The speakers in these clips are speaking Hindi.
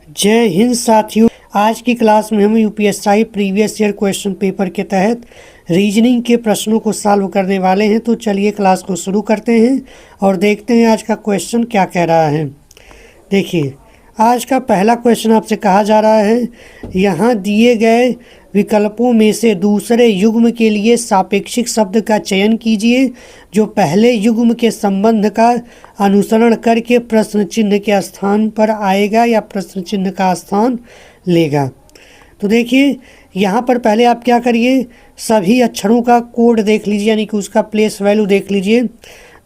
जय हिंद साथियों। आज की क्लास में हम UPSC previous year question paper के तहत रीजनिंग के प्रश्नों को सॉल्व करने वाले हैं। तो चलिए क्लास को शुरू करते हैं और देखते हैं आज का क्वेश्चन क्या कह रहा है। देखिए, आज का पहला क्वेश्चन आपसे कहा जा रहा है, यहाँ दिए गए विकल्पों में से दूसरे युग्म के लिए सापेक्षिक शब्द का चयन कीजिए जो पहले युग्म के संबंध का अनुसरण करके प्रश्न चिन्ह के स्थान पर आएगा या प्रश्न चिन्ह का स्थान लेगा। तो देखिए, यहाँ पर पहले आप क्या करिए, सभी अक्षरों का कोड देख लीजिए, यानी कि उसका प्लेस वैल्यू देख लीजिए।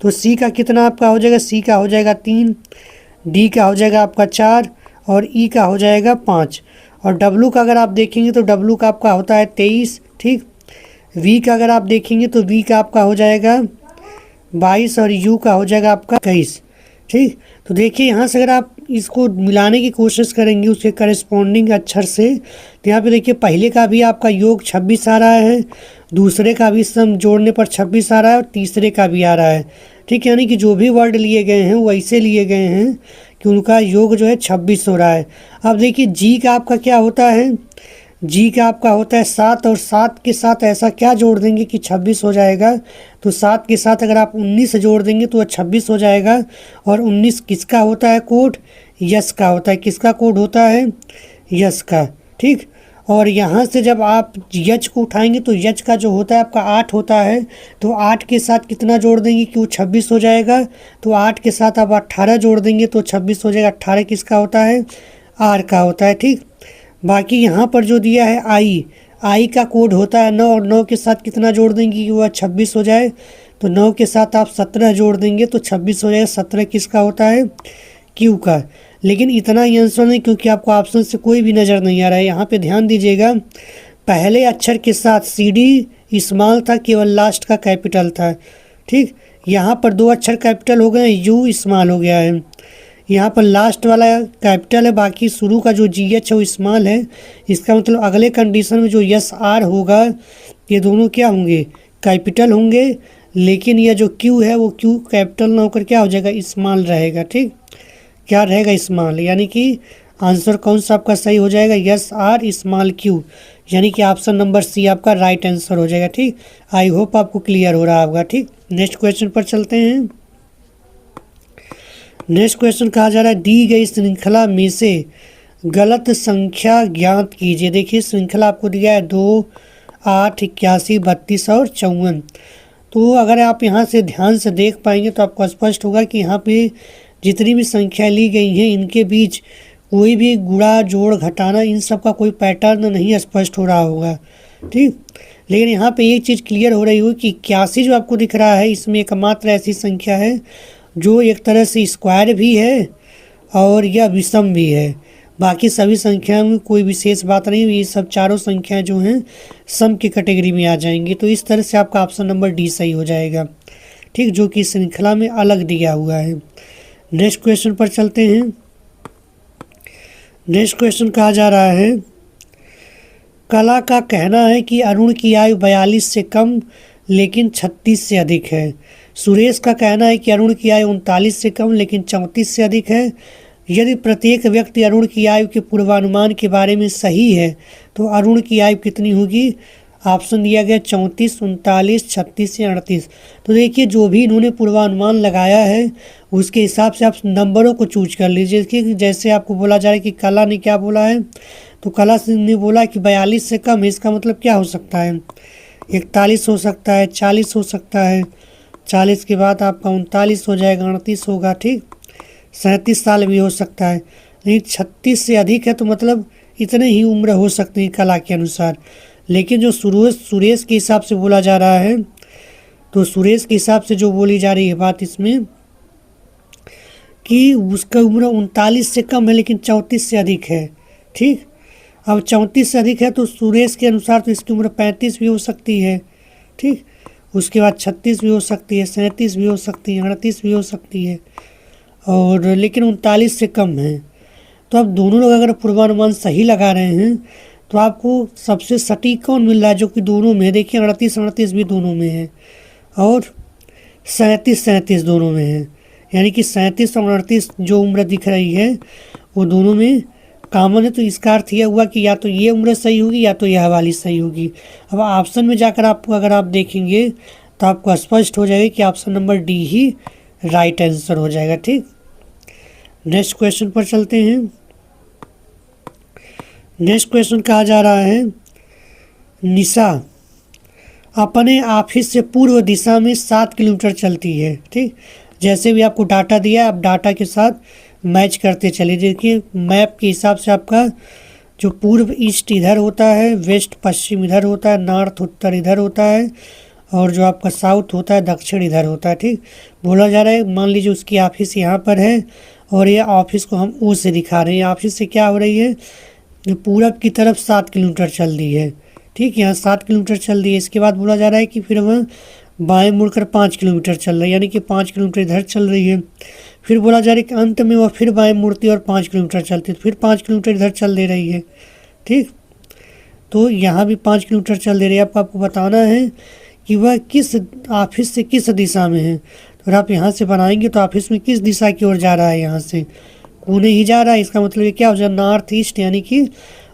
तो सी का कितना आपका हो जाएगा, सी का हो जाएगा 3, डी का हो जाएगा आपका 4 और ई का हो जाएगा 5। और डब्लू का अगर आप देखेंगे तो डब्लू का आपका होता है 23, ठीक। वी का अगर आप देखेंगे तो वी का आपका हो जाएगा 22 और यू का हो जाएगा आपका 21, ठीक। तो देखिए, यहाँ से अगर आप इसको मिलाने की कोशिश करेंगे उसके करस्पॉन्डिंग अक्षर से, तो यहाँ पे देखिए पहले का भी आपका योग 26 आ रहा है, दूसरे का भी सम जोड़ने पर 26 आ रहा है और तीसरे का भी आ रहा है, ठीक। यानी कि जो भी वर्ड लिए गए हैं वो ऐसे लिए गए हैं कि उनका योग जो है 26 हो रहा है। अब देखिए, जी का आपका क्या होता है, जी का आपका होता है 7 और 7 के साथ ऐसा क्या जोड़ देंगे कि 26 हो जाएगा। तो 7 के साथ अगर आप 19 जोड़ देंगे तो 26 हो जाएगा। और 19 किसका होता है कोड, यस का होता है। किसका कोड होता है, यस का, ठीक। और यहाँ से जब आप यच को उठाएंगे तो यच का जो होता है आपका 8 होता है। तो 8 के साथ कितना जोड़ देंगे कि वो 26 हो जाएगा। तो 8 के साथ आप 18 जोड़ देंगे तो 26 हो जाएगा। 18 किसका होता है, आर का होता है, ठीक। बाकी यहाँ पर जो दिया है आई, आई का कोड होता है 9 और 9 के साथ कितना जोड़ देंगे कि वह 26 हो जाए। तो 9 के साथ आप 17 जोड़ देंगे तो 26 हो जाएगा। 17 किसका होता है, क्यू का। लेकिन इतना ही आंसर नहीं, क्योंकि आपको ऑप्शन से कोई भी नज़र नहीं आ रहा है। यहाँ पे ध्यान दीजिएगा, पहले अक्षर के साथ सी डी स्मॉल था, केवल लास्ट का कैपिटल था, ठीक। यहाँ पर 2 अक्षर कैपिटल हो गए, यू स्मॉल हो गया है। यहाँ पर लास्ट वाला कैपिटल है, बाकी शुरू का जो जी एच है वो स्मॉल है। इसका मतलब अगले कंडीशन में जो यस आर होगा ये दोनों क्या होंगे, कैपिटल होंगे। लेकिन यह जो क्यू है वो क्यू कैपिटल ना होकर क्या हो जाएगा, स्मॉल रहेगा, ठीक। क्या रहेगा, स्मॉल। यानी कि आंसर कौन सा आपका सही हो जाएगा, यस आर स्मॉल क्यू। यानी कि ऑप्शन नंबर सी आपका राइट आंसर हो जाएगा, ठीक। आई होप आपको क्लियर हो रहा होगा, ठीक। नेक्स्ट क्वेश्चन पर चलते हैं। नेक्स्ट क्वेश्चन कहा जा रहा है, दी गई श्रृंखला में से गलत संख्या ज्ञात कीजिए। देखिए, श्रृंखला आपको दिया है 2, 8, 81, 32 और 54। तो अगर आप यहाँ से ध्यान से देख पाएंगे तो आपको स्पष्ट होगा कि यहाँ पे जितनी भी संख्या ली गई हैं इनके बीच कोई भी गुणा जोड़ घटाना इन सब का कोई पैटर्न नहीं स्पष्ट हो रहा होगा, ठीक। लेकिन यहाँ पे एक चीज़ क्लियर हो रही हो कि 81 जो आपको दिख रहा है इसमें एकमात्र ऐसी संख्या है जो एक तरह से स्क्वायर भी है और यह विषम भी है। बाकी सभी संख्याओं में कोई विशेष बात नहीं, ये सब चारों संख्याएं जो हैं सम की कैटेगरी में आ जाएंगी। तो इस तरह से आपका ऑप्शन नंबर डी सही हो जाएगा, ठीक, जो कि श्रृंखला में अलग दिया हुआ है। नेक्स्ट क्वेश्चन पर चलते हैं। नेक्स्ट क्वेश्चन कहा जा रहा है, कला का कहना है कि अरुण की आयु 42 से कम लेकिन 36 से अधिक है। सुरेश का कहना है कि अरुण की आयु 39 से कम लेकिन 34 से अधिक है। यदि प्रत्येक व्यक्ति अरुण की आयु के पूर्वानुमान के बारे में सही है तो अरुण की आयु कितनी होगी। ऑप्शन दिया गया 34, 39, 36 या 38। तो देखिए, जो भी इन्होंने पूर्वानुमान लगाया है उसके हिसाब से आप नंबरों को चूज कर लीजिए। कि जैसे आपको बोला जा रहा है कि कला ने क्या बोला है, तो कला ने बोला कि 42 से कम है, इसका मतलब क्या हो सकता है, 41 हो सकता है, 40 हो सकता है, 40 के बाद आपका 39 हो जाएगा, 38 होगा, ठीक। 37 साल भी हो सकता है। लेकिन 36 से अधिक है तो मतलब इतने ही उम्र हो सकती है कला के अनुसार। लेकिन जो सुरेश के हिसाब से बोला जा रहा है, तो सुरेश के हिसाब से जो बोली जा रही है बात इसमें कि उसका उम्र 39 से कम है लेकिन 34 से अधिक है, ठीक। अब 34 से अधिक है तो सुरेश के अनुसार तो इसकी उम्र 35 भी हो सकती है, ठीक। उसके बाद 36 भी हो सकती है, 37 भी हो सकती है, 38 भी हो सकती है, और लेकिन 39 से कम है। तो अब दोनों लोग अगर पूर्वानुमान सही लगा रहे हैं तो आपको सबसे सटीक कौन मिल रहा है, जो कि दोनों में है। देखिए, 38 भी दोनों में है और 37 दोनों में है। यानी कि 37 और 38 जो उम्र दिख रही है वो दोनों में कॉमन है तो इसका अर्थ यह हुआ कि या तो ये उम्र सही होगी या तो यह वाली सही होगी। अब ऑप्शन में जाकर आपको अगर आप देखेंगे तो आपको स्पष्ट हो जाएगा कि ऑप्शन नंबर डी ही राइट आंसर हो जाएगा। ठीक, नेक्स्ट क्वेश्चन पर चलते हैं। नेक्स्ट क्वेश्चन कहा जा रहा है, निशा अपने ऑफिस से पूर्व दिशा में 7 किलोमीटर चलती है। ठीक, जैसे भी आपको डाटा दिया आप डाटा के साथ मैच करते चलिए। देखिए मैप के हिसाब से आपका जो पूर्व ईस्ट इधर होता है, वेस्ट पश्चिम इधर होता है, नॉर्थ उत्तर इधर होता है, और जो आपका साउथ होता है दक्षिण इधर होता है। ठीक, बोला जा रहा है मान लीजिए उसकी ऑफिस यहाँ पर है और ये ऑफिस को हम ओ से दिखा रहे हैं। ऑफिस से क्या हो रही है, पूरब की तरफ 7 किलोमीटर चल रही है। ठीक, यहाँ 7 किलोमीटर चल रही है। इसके बाद बोला जा रहा है कि फिर वह बाएं मुड़कर 5 किलोमीटर चल रही है, यानी कि 5 किलोमीटर इधर चल रही है। फिर बोला जा रहा है कि अंत में वह फिर बाएं मुड़ती है और 5 किलोमीटर चलती है, फिर 5 किलोमीटर इधर चल दे रही है। ठीक, तो यहाँ भी 5 किलोमीटर चल दे रही है। आपको बताना है कि वह किस ऑफिस से किस दिशा में है। तो अगर आप यहाँ से बनाएंगे तो ऑफिस में किस दिशा की ओर जा रहा है, यहाँ से पुणे ही जा रहा है। इसका मतलब ये क्या हो जाएगा, नॉर्थ ईस्ट, यानी कि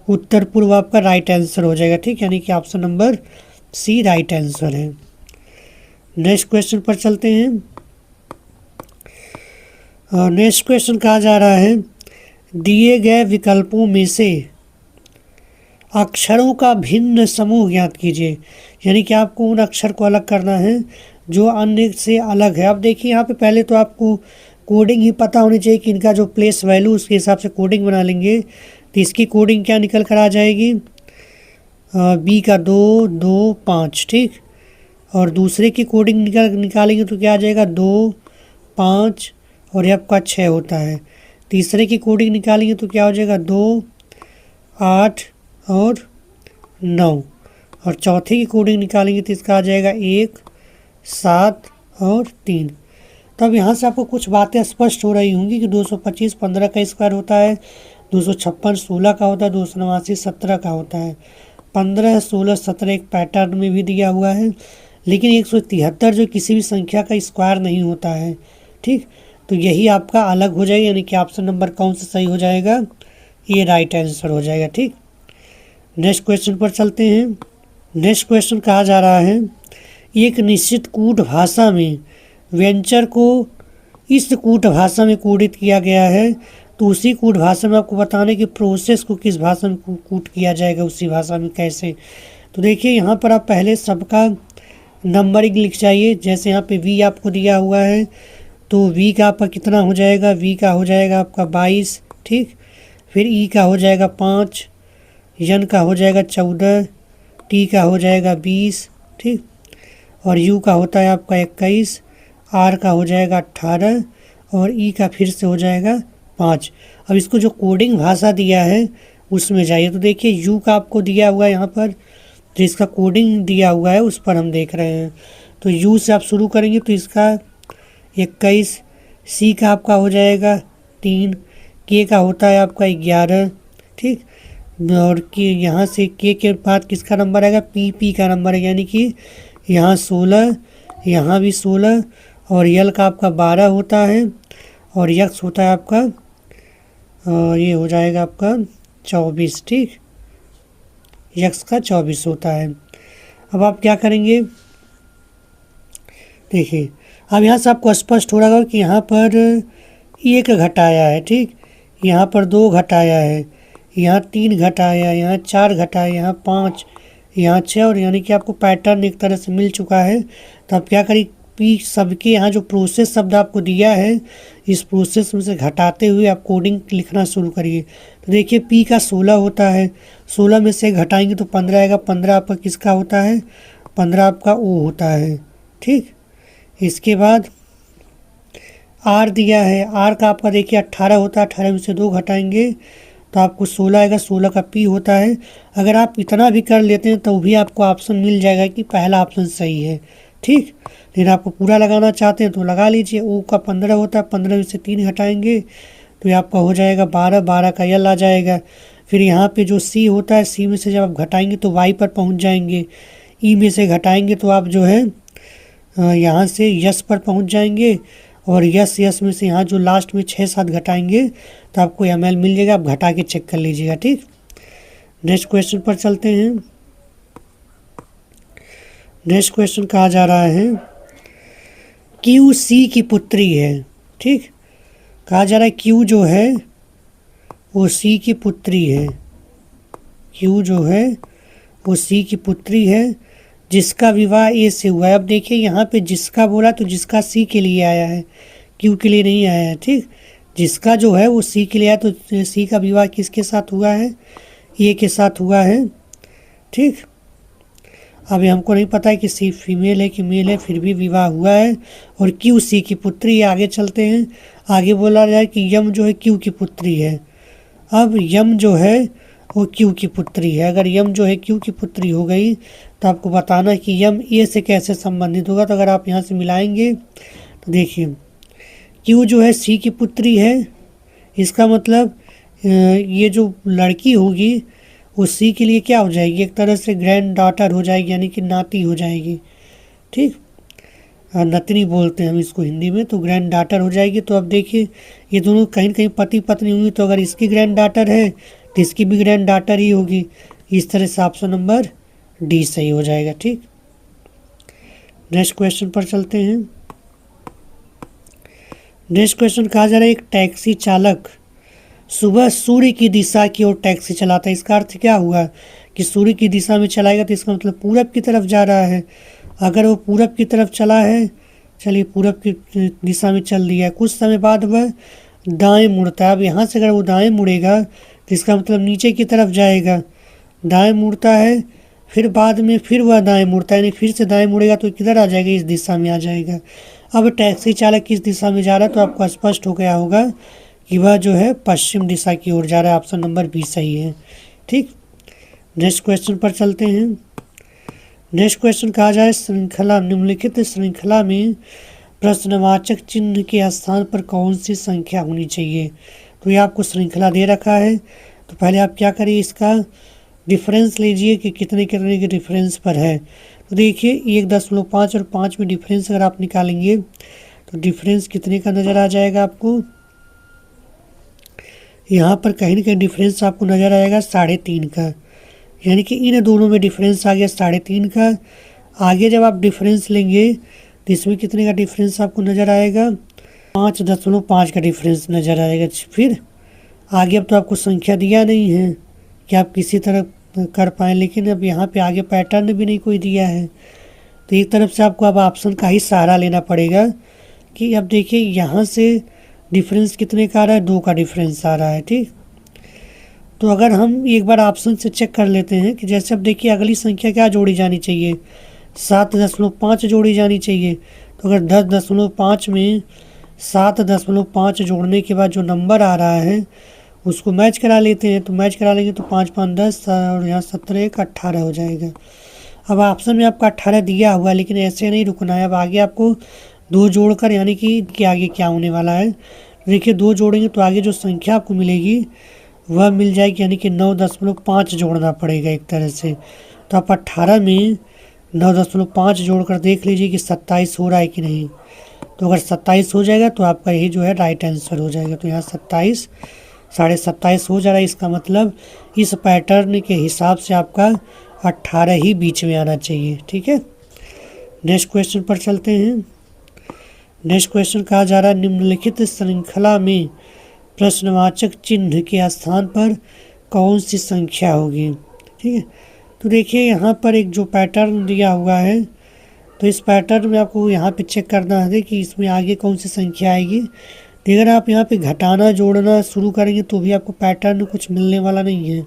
उत्तर पूर्व आपका राइट आंसर हो जाएगा। ठीक, यानी कि option number C right answer है। नेक्स्ट क्वेश्चन पर चलते हैं। नेक्स्ट क्वेश्चन कहा जा रहा है, दिए गए विकल्पों में से अक्षरों का भिन्न समूह ज्ञात कीजिए। यानी कि आपको उन अक्षर को अलग करना है जो अन्य से अलग है। अब देखिए यहाँ पे पहले तो आपको कोडिंग ही पता होनी चाहिए कि इनका जो प्लेस वैल्यू उसके हिसाब से कोडिंग बना लेंगे। तो इसकी कोडिंग क्या निकल कर आ जाएगी, बी का 2 2 5। ठीक, और दूसरे की कोडिंग निकालेंगे तो क्या आ जाएगा, 2 5 और ये आपका 6 होता है। तीसरे की कोडिंग निकालेंगे तो क्या हो जाएगा, 2 8 और 9। और चौथे की कोडिंग निकालेंगे तो इसका आ जाएगा 1 7 और 3। तब यहाँ से आपको कुछ बातें स्पष्ट हो रही होंगी कि 225 15 का स्क्वायर होता है, 256 16 का होता है, 289 17 का होता है। 15 16 17 एक पैटर्न में भी दिया हुआ है, लेकिन 173 जो किसी भी संख्या का स्क्वायर नहीं होता है। ठीक, तो यही आपका अलग हो जाएगा, यानी कि ऑप्शन नंबर कौन सा सही हो जाएगा, ये राइट आंसर हो जाएगा। ठीक, नेक्स्ट क्वेश्चन पर चलते हैं। नेक्स्ट क्वेश्चन कहा जा रहा है, एक निश्चित कूट भाषा में व्यंजन को इस कूट भाषा में कोडित किया गया है, तो उसी कूट भाषा में आपको बताने कि प्रोसेस को किस भाषा में कूट किया जाएगा, उसी भाषा में कैसे। तो देखिए यहाँ पर आप पहले सबका नंबरिंग लिख जाइए। जैसे यहाँ पे वी आपको दिया हुआ है तो वी का आपका कितना हो जाएगा, वी का हो जाएगा आपका 22। ठीक, फिर ई का हो जाएगा 5, यन का हो जाएगा 14, टी का हो जाएगा 20। ठीक, और यू का होता है आपका 21, आर का हो जाएगा 18 और ई का फिर से हो जाएगा 5। अब इसको जो कोडिंग भाषा दिया है उसमें जाइए। तो देखिए यू का आपको दिया हुआ है यहाँ पर, जो इसका कोडिंग दिया हुआ है उस पर हम देख रहे हैं। तो यू से आप शुरू करेंगे तो इसका 21, सी का आपका हो जाएगा 3, के का होता है आपका 11। ठीक, और के यहाँ से के बाद किसका नंबर आएगा, पी का नंबर है, यानी कि यहाँ 16, यहाँ भी 16, और यल का आपका 12 होता है, और यक्स होता है आपका ये हो जाएगा आपका 24। ठीक, यक्स का 24 होता है। अब आप क्या करेंगे, देखिए अब यहाँ से आपको स्पष्ट हो रहा होगा कि यहाँ पर 1 घटाया है। ठीक, यहाँ पर 2 घटाया है, यहाँ 3 घटाया, यहाँ 4 घटाया, यहाँ 5, यहाँ 6, और यानी कि आपको पैटर्न एक तरह से मिल चुका है। तो आप क्या करिए, पी सबके यहाँ जो प्रोसेस शब्द आपको दिया है इस प्रोसेस में से घटाते हुए आप कोडिंग लिखना शुरू करिए। तो देखिए पी का 16 होता है, 16 में से घटाएंगे तो 15 आएगा। 15 आपका किसका होता है, 15 आपका ओ होता है। ठीक, इसके बाद आर दिया है, आर का आपका देखिए 18 होता है, 18 में से 2 घटाएंगे तो आपको 16 आएगा, 16 का पी होता है। अगर आप इतना भी कर लेते हैं तो भी आपको ऑप्शन मिल जाएगा कि पहला ऑप्शन सही है। ठीक, लेकिन आपको पूरा लगाना चाहते हैं तो लगा लीजिए। ओ का 15 होता है, 15 में से 3 घटाएंगे तो ये आपका हो जाएगा 12, 12 का यल आ जाएगा। फिर यहाँ पे जो सी होता है, सी में से जब आप घटाएंगे तो वाई पर पहुँच जाएंगे। ई में से घटाएंगे तो आप जो है यहाँ से यस पर पहुँच जाएंगे, और यस यस में से यहाँ जो लास्ट में 6-7 घटाएंगे तो आपको ml मिल जाएगा, आप घटा के चेक कर लीजिएगा। ठीक, नेक्स्ट क्वेश्चन पर चलते हैं। नेक्स्ट क्वेश्चन कहा जा रहा है क्यू सी की पुत्री है। ठीक, कहा जा रहा है क्यू जो है वो सी की पुत्री है। क्यू जो है वो सी की पुत्री है जिसका विवाह ए से हुआ है। अब देखिए यहाँ पे जिसका बोला तो जिसका सी के लिए आया है, क्यू के लिए नहीं आया है। ठीक, जिसका जो है वो सी के लिए आया, तो सी का विवाह किसके साथ हुआ है? ए के साथ हुआ है। ठीक, अभी हमको नहीं पता है कि सी फीमेल है कि मेल है, फिर भी विवाह हुआ है और क्यू सी की पुत्री है। आगे चलते हैं, आगे बोला जाए कि यम जो है क्यू की पुत्री है। अब यम जो है वो क्यू की पुत्री है। अगर यम जो है क्यू की पुत्री हो गई तो आपको बताना है कि यम ए से कैसे संबंधित होगा। तो अगर आप यहाँ से मिलाएंगे तो देखिए क्यू जो है सी की पुत्री है, इसका मतलब ये जो लड़की होगी वो सी के लिए क्या हो जाएगी? एक तरह से ग्रैंड डॉटर हो जाएगी, यानी कि नाती हो जाएगी। ठीक, नतनी बोलते हैं हम इसको हिंदी में, तो ग्रैंड डॉटर हो जाएगी। तो अब देखिए ये दोनों कहीं कहीं पति पत्नी होंगी, तो अगर इसकी ग्रैंड डॉटर है तो इसकी भी ग्रैंड डॉटर ही होगी। इस तरह से ऑप्शन नंबर डी सही हो जाएगा। ठीक, नेक्स्ट क्वेश्चन पर चलते हैं। नेक्स्ट क्वेश्चन कहा जा रहा है एक टैक्सी चालक सुबह सूर्य की दिशा की ओर टैक्सी चलाता है। इसका अर्थ क्या हुआ कि सूर्य की दिशा में चलाएगा, तो इसका मतलब पूरब की तरफ जा रहा है। अगर वो पूरब की तरफ चला है, चलिए पूरब की दिशा में चल दिया है, कुछ समय बाद वह दाएं मुड़ता है। अब यहाँ से अगर वो दाएं मुड़ेगा तो इसका मतलब नीचे की तरफ जाएगा। दाएं मुड़ता है, फिर बाद में फिर वह दाएं मुड़ता है, यानी फिर से दाएं मुड़ेगा तो किधर आ जाएगा? इस दिशा में आ जाएगा। अब टैक्सी चालक किस दिशा में जा रहा है, तो आपको स्पष्ट हो गया होगा कि वह जो है पश्चिम दिशा की ओर जा रहा है। ऑप्शन नंबर बी सही है। ठीक, नेक्स्ट क्वेश्चन पर चलते हैं। नेक्स्ट क्वेश्चन कहा जाए श्रृंखला निम्नलिखित श्रृंखला में प्रश्नवाचक चिन्ह के स्थान पर कौन सी संख्या होनी चाहिए? तो ये आपको श्रृंखला दे रखा है, तो पहले आप क्या करिए, इसका डिफरेंस लीजिए कि कितने कितने के डिफरेंस पर है। तो देखिए 1.5 और 5 में डिफरेंस अगर आप निकालेंगे तो डिफरेंस कितने का नज़र आ जाएगा आपको? यहाँ पर कहीं ना कहीं डिफरेंस आपको नज़र आएगा 3.5 का, यानी कि इन दोनों में डिफरेंस आ गया 3.5 का। आगे जब आप डिफरेंस लेंगे तो इसमें कितने का डिफरेंस आपको नज़र आएगा? 5.5 का डिफरेंस नज़र आएगा। फिर आगे अब तो आपको संख्या दिया नहीं है कि आप किसी तरह कर पाएँ, लेकिन अब यहाँ पे आगे पैटर्न भी नहीं कोई दिया है, तो एक तरफ से आपको अब ऑप्शन का ही सहारा लेना पड़ेगा कि अब देखिए यहाँ से डिफरेंस कितने का आ रहा है? 2 का डिफरेंस आ रहा है। ठीक, तो अगर हम एक बार ऑप्शन से चेक कर लेते हैं कि जैसे अब देखिए अगली संख्या क्या जोड़ी जानी चाहिए? 7.5 जोड़ी जानी चाहिए। तो अगर 10.5 में 7.5 जोड़ने के बाद जो नंबर आ रहा है उसको मैच करा लेते हैं। तो मैच करा लेंगे तो 5 5 10 और यहाँ 17 1 18 हो जाएगा। अब ऑप्शन में आपका 18 दिया हुआ है, लेकिन ऐसे नहीं रुकना है। अब आगे आपको 2 जोड़कर, यानी कि आगे क्या होने वाला है, देखिए 2 जोड़ेंगे तो आगे जो संख्या आपको मिलेगी वह मिल जाएगी, यानी कि 9.5 जोड़ना पड़ेगा एक तरह से। तो आप 18 में 9.5 जोड़कर देख लीजिए कि 27 हो रहा है कि नहीं। तो अगर 27 हो जाएगा तो आपका यही जो है राइट आंसर हो जाएगा। तो यहाँ 27 27.5 हो जा रहा है, इसका मतलब इस पैटर्न के हिसाब से आपका 18 ही बीच में आना चाहिए। ठीक है, नेक्स्ट क्वेश्चन पर चलते हैं। नेक्स्ट क्वेश्चन कहा जा रहा है निम्नलिखित श्रृंखला में प्रश्नवाचक चिन्ह के स्थान पर कौन सी संख्या होगी? ठीक है, तो देखिए यहाँ पर एक जो पैटर्न दिया हुआ है, तो इस पैटर्न में आपको यहाँ पे चेक करना है कि इसमें आगे कौन सी संख्या आएगी। तो अगर आप यहाँ पे घटाना जोड़ना शुरू करेंगे तो भी आपको पैटर्न कुछ मिलने वाला नहीं है,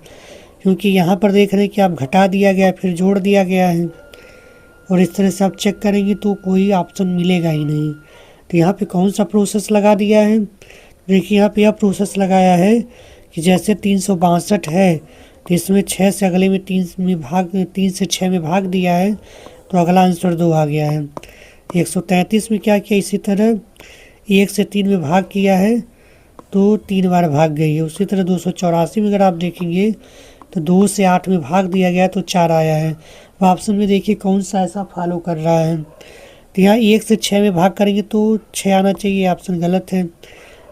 क्योंकि यहाँ पर देख रहे हैं कि आप घटा दिया गया फिर जोड़ दिया गया है, और इस तरह से आप चेक करेंगे तो कोई ऑप्शन मिलेगा ही नहीं। तो यहाँ पे कौन सा प्रोसेस लगा दिया है? देखिए यहाँ पे यह प्रोसेस लगाया है कि जैसे 362 है तो इसमें 6 से अगले में 3 से 6 में भाग दिया है, तो अगला आंसर 2 आ गया है। 133 में क्या किया, इसी तरह 1 से 3 में भाग किया है तो 3 बार भाग गई है। उसी तरह 284 में अगर आप देखेंगे तो 2 से 8 में भाग दिया गया तो 4 आया है। अब ऑप्शन में देखिए कौन सा ऐसा फॉलो कर रहा है। तो तो यहाँ 1 से 6 में भाग करेंगे तो 6 आना चाहिए, ऑप्शन गलत है।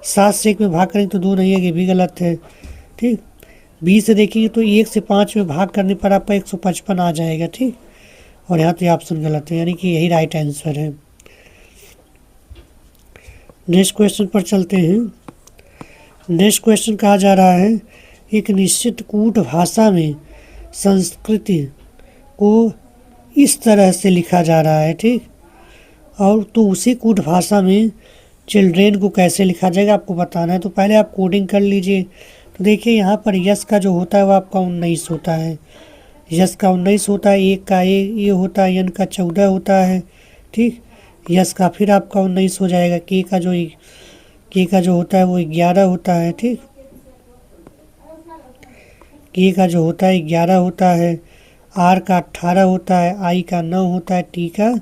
7 से 1 में भाग करेंगे तो 2 नहीं है, ये भी गलत है। ठीक, 20 से देखेंगे तो 1 से 5 में भाग करने पर आपका 155 आ जाएगा। ठीक, और यहाँ तो ये ऑप्शन गलत है, यानी कि यही राइट आंसर है। नेक्स्ट क्वेश्चन पर चलते हैं। नेक्स्ट क्वेश्चन कहा जा रहा है, एक निश्चित कूट भाषा में संस्कृति को इस तरह से लिखा जा रहा है। ठीक, और तो उसी कूट भाषा में चिल्ड्रेन को कैसे लिखा जाएगा आपको बताना है। तो पहले आप कोडिंग कर लीजिए। तो देखिए यहाँ पर यस का जो होता है वो आपका 19 होता है, यस का 19 होता है, एक का ये होता है, एन का 14 होता है। ठीक, यस का फिर आपका 19 हो जाएगा, के का जो होता है वो 11 होता है। ठीक, के का जो होता है 11 होता है, आर का 18 होता है, आई का 9 होता है, टी का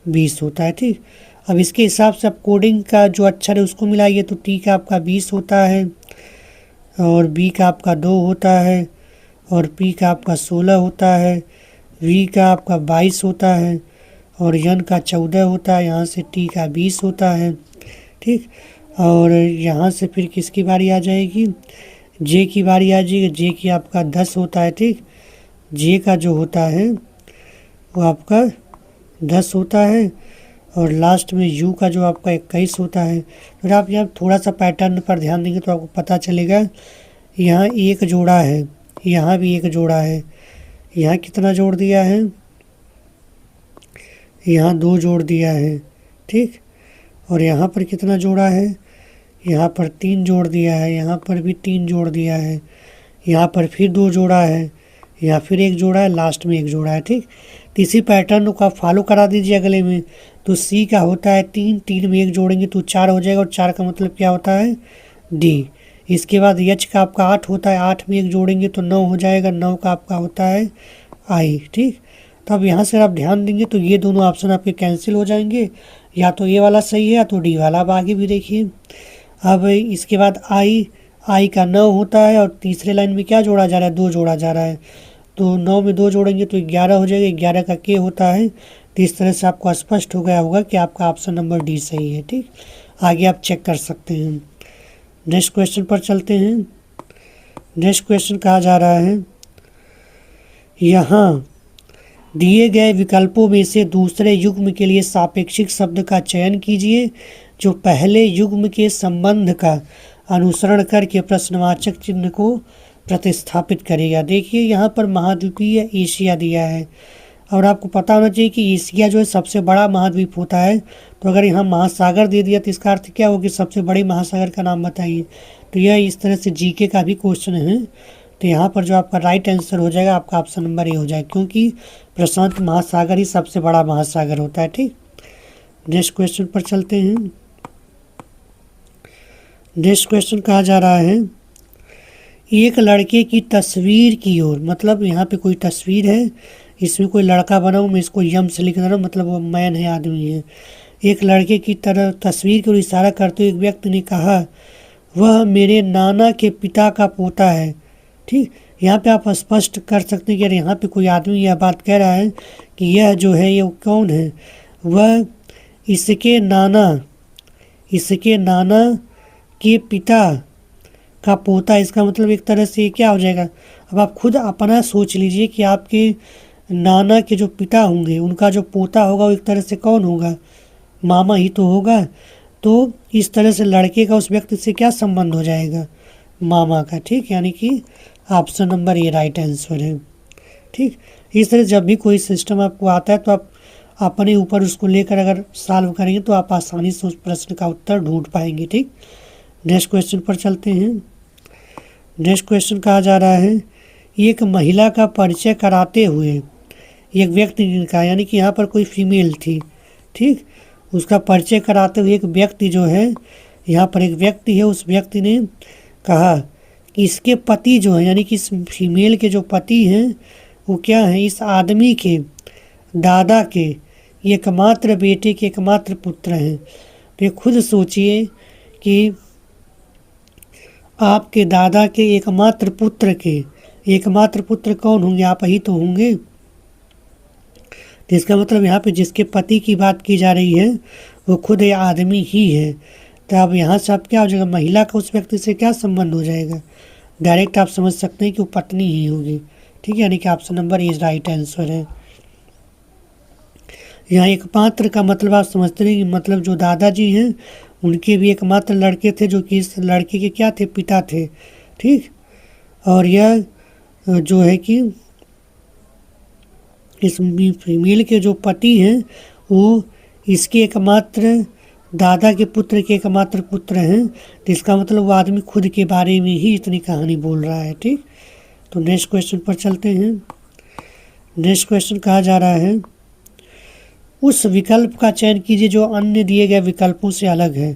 20 होता है। ठीक, अब इसके हिसाब से आप कोडिंग का जो अक्षर है उसको मिलाइए। तो टी का आपका 20 होता है, और बी का आपका 2 होता है, और पी का आपका 16 होता है, वी का आपका 22 होता है, और एन का 14 होता है, यहाँ से टी का 20 होता है। ठीक, और यहाँ से फिर किसकी बारी आ जाएगी, जे की बारी आ जाएगी। जे की आपका 10 होता है। ठीक, जे का जो होता है वो आपका 10 होता है, और लास्ट में यू का जो आपका 21 होता है। फिर आप यहाँ थोड़ा सा पैटर्न पर ध्यान देंगे तो आपको पता चलेगा, यहाँ एक जोड़ा है, यहाँ भी एक जोड़ा है, यहाँ कितना जोड़ दिया है, यहाँ 2 जोड़ दिया है। ठीक, और यहाँ पर कितना जोड़ा है, यहाँ पर 3 जोड़ दिया है, यहाँ पर भी 3 जोड़ दिया है, यहाँ पर फिर 2 जोड़ा है, यहाँ फिर 1 जोड़ा है, लास्ट में 1 जोड़ा है। ठीक, तो इसी पैटर्न को आप फॉलो करा दीजिए अगले में। तो सी का होता है 3, 3 में 1 जोड़ेंगे तो 4 हो जाएगा, और 4 का मतलब क्या होता है, डी। इसके बाद एच का आपका 8 होता है, 8 में 1 जोड़ेंगे तो 9 हो जाएगा, 9 का आपका होता है आई। ठीक, तो अब यहाँ से आप ध्यान देंगे तो ये दोनों ऑप्शन आपके कैंसिल हो जाएंगे, या तो ये वाला सही है या तो डी वाला। अब आगे भी देखिए, अब इसके बाद आई का 9 होता है, और तीसरे लाइन में क्या जोड़ा जा रहा है, 2 जोड़ा जा रहा है। तो 9 में 2 जोड़ेंगे तो 11 हो जाएगा, 11 का के होता है। तो इस तरह से आपको स्पष्ट हो गया होगा कि आपका ऑप्शन नंबर डी सही है। ठीक, आगे आप चेक कर सकते हैं। नेक्स्ट क्वेश्चन पर चलते हैं। नेक्स्ट क्वेश्चन कहा जा रहा है, यहाँ दिए गए विकल्पों में से दूसरे युग्म के लिए सापेक्षिक शब्द का चयन कीजिए जो पहले युग्म के संबंध का अनुसरण करके प्रश्नवाचक चिन्ह को प्रतिस्थापित करेगा। देखिए यहाँ पर महाद्वीपीय एशिया दिया है, और आपको पता होना चाहिए कि एशिया जो है सबसे बड़ा महाद्वीप होता है। तो अगर यहाँ महासागर दे दिया तो इसका अर्थ क्या होगा, सबसे बड़े महासागर का नाम बताइए। तो यह इस तरह से जीके का भी क्वेश्चन है। तो यहाँ पर जो आपका राइट आंसर हो जाएगा आपका ऑप्शन नंबर ए हो जाएगा, क्योंकि प्रशांत महासागर ही सबसे बड़ा महासागर होता है। ठीक, नेक्स्ट क्वेश्चन पर चलते हैं। नेक्स्ट क्वेश्चन कहा जा रहा है, एक लड़के की तस्वीर की ओर, मतलब यहाँ पे कोई तस्वीर है, इसमें कोई लड़का बना हूँ, मैं इसको यम से लिख रहा हूँ, मतलब वो मैन है, आदमी है। एक लड़के की तरह तस्वीर की ओर इशारा करते हुए एक व्यक्ति ने कहा, वह मेरे नाना के पिता का पोता है। ठीक, यहाँ पे आप स्पष्ट कर सकते हैं कि अरे यहाँ पे कोई आदमी यह बात कह रहा है कि यह जो है ये कौन है, वह इसके नाना के पिता का पोता। इसका मतलब एक तरह से क्या हो जाएगा, अब आप खुद अपना सोच लीजिए कि आपके नाना के जो पिता होंगे उनका जो पोता होगा वो एक तरह से कौन होगा, मामा ही तो होगा। तो इस तरह से लड़के का उस व्यक्ति से क्या संबंध हो जाएगा, मामा का। ठीक, यानी कि option number A right answer है। ठीक, इस तरह जब भी कोई सिस्टम आपको आता है तो आप अपने ऊपर उसको लेकर अगर सॉल्व करेंगे तो आप आसानी से उस प्रश्न का उत्तर ढूंढ पाएंगे। ठीक, नेक्स्ट क्वेश्चन पर चलते हैं। नेक्स्ट क्वेश्चन कहा जा रहा है, एक महिला का परिचय कराते हुए एक व्यक्ति ने कहा, यानी कि यहाँ पर कोई फीमेल थी। ठीक, उसका परिचय कराते हुए एक व्यक्ति जो है, यहाँ पर एक व्यक्ति है, उस व्यक्ति ने कहा कि इसके पति जो है, यानी कि इस फीमेल के जो पति हैं वो क्या है, इस आदमी के दादा के एकमात्र बेटे के एकमात्र पुत्र हैं। तो ये खुद सोचिए कि आपके दादा के एकमात्र पुत्र कौन होंगे, आप ही तो होंगे। तो इसका मतलब यहाँ पे जिसके पति की बात की जा रही है वो खुद ये आदमी ही है। तो अब यहाँ से आप क्या हो जाएगा, महिला का उस व्यक्ति से क्या संबंध हो जाएगा, डायरेक्ट आप समझ सकते हैं कि वो पत्नी ही होगी। ठीक है, यानी कि option number A right answer है। यहाँ एकमात्र का मतलब आप समझते हैं कि मतलब जो दादाजी हैं उनके भी एकमात्र लड़के थे जो कि इस लड़के के क्या थे, पिता थे। ठीक, और यह जो है कि इस फीमेल के जो पति हैं वो इसके एकमात्र दादा के पुत्र के एकमात्र पुत्र हैं। तो इसका मतलब वो आदमी खुद के बारे में ही इतनी कहानी बोल रहा है। ठीक, तो नेक्स्ट क्वेश्चन पर चलते हैं। नेक्स्ट क्वेश्चन कहा जा रहा है उस विकल्प का चयन कीजिए जो अन्य दिए गए विकल्पों से अलग है।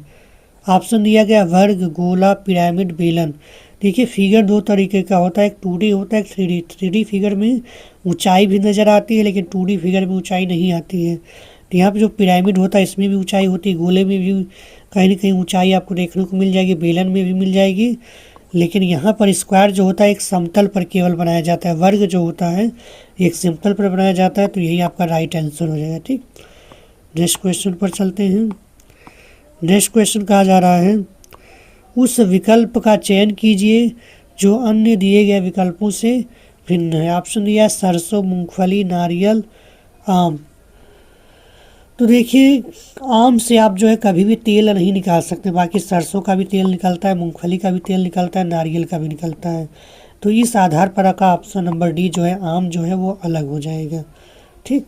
ऑप्शन दिया गया वर्ग, गोला, पिरामिड, बेलन। देखिए फिगर दो तरीके का होता है, एक 2D होता है, एक 3D फिगर में ऊंचाई भी नज़र आती है लेकिन 2D फिगर में ऊंचाई नहीं आती है। तो यहाँ पे जो पिरामिड होता है इसमें भी ऊंचाई होती है, गोले में भी कहीं ना कहीं ऊंचाई आपको देखने को मिल जाएगी, बेलन में भी मिल जाएगी। लेकिन यहाँ पर स्क्वायर जो होता है एक समतल पर केवल बनाया जाता है, वर्ग जो होता है एक समतल पर बनाया जाता है। तो यही आपका राइट आंसर हो जाएगा। ठीक, नेक्स्ट क्वेश्चन पर चलते हैं। नेक्स्ट क्वेश्चन कहा जा रहा है उस विकल्प का चयन कीजिए जो अन्य दिए गए विकल्पों से भिन्न है। ऑप्शन दिया है सरसों, मूंगफली, नारियल, आम। तो देखिए आम से आप जो है कभी भी तेल नहीं निकाल सकते, बाकी सरसों का भी तेल निकलता है, मूंगफली का भी तेल निकलता है, नारियल का भी निकलता है। तो इस आधार पर आपका ऑप्शन नंबर डी जो है आम जो है वो अलग हो जाएगा। ठीक,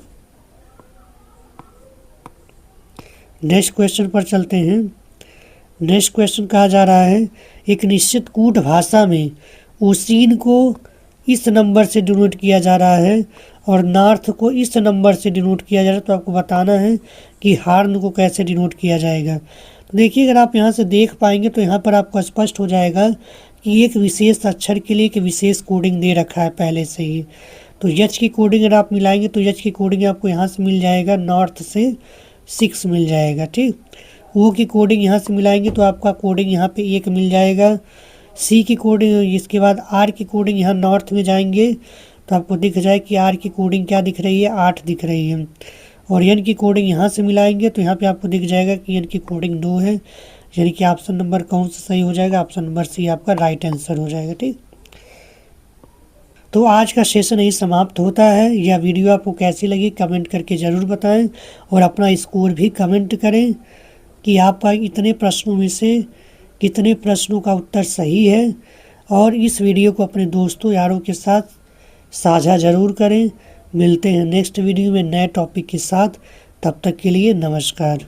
नेक्स्ट क्वेश्चन पर चलते हैं। नेक्स्ट क्वेश्चन कहा जा रहा है एक निश्चित कूट भाषा में ओसिन को इस नंबर से डिनोट किया जा रहा है और नॉर्थ को इस नंबर से डिनोट किया जा रहा है। तो आपको बताना है कि हार्न को कैसे डिनोट किया जाएगा। तो देखिए अगर आप यहाँ से देख पाएंगे तो यहाँ पर आपको स्पष्ट हो जाएगा कि एक विशेष अक्षर के लिए एक विशेष कोडिंग दे रखा है पहले से ही। तो यच की कोडिंग अगर आप मिलाएंगे तो यच की कोडिंग आपको यहाँ से मिल जाएगा, नॉर्थ से 6 मिल जाएगा। ठीक, ओ की कोडिंग यहाँ से मिलाएंगे तो आपका कोडिंग यहाँ पे 1 मिल जाएगा। सी की कोडिंग, इसके बाद आर की कोडिंग यहाँ नॉर्थ में जाएंगे तो आपको दिख जाए कि आर की कोडिंग क्या दिख रही है, 8 दिख रही है। और एन की कोडिंग यहाँ से मिलाएंगे तो यहाँ पे आपको दिख जाएगा कि एन की कोडिंग 2 है। यानी कि ऑप्शन नंबर कौन सा सही हो जाएगा, ऑप्शन नंबर सी आपका राइट आंसर हो जाएगा। ठीक, तो आज का सेशन यही समाप्त होता है। यह वीडियो आपको कैसी लगी कमेंट करके ज़रूर बताएं और अपना स्कोर भी कमेंट करें कि आपका इतने प्रश्नों में से कितने प्रश्नों का उत्तर सही है। और इस वीडियो को अपने दोस्तों यारों के साथ साझा ज़रूर करें। मिलते हैं नेक्स्ट वीडियो में नए टॉपिक के साथ, तब तक के लिए नमस्कार।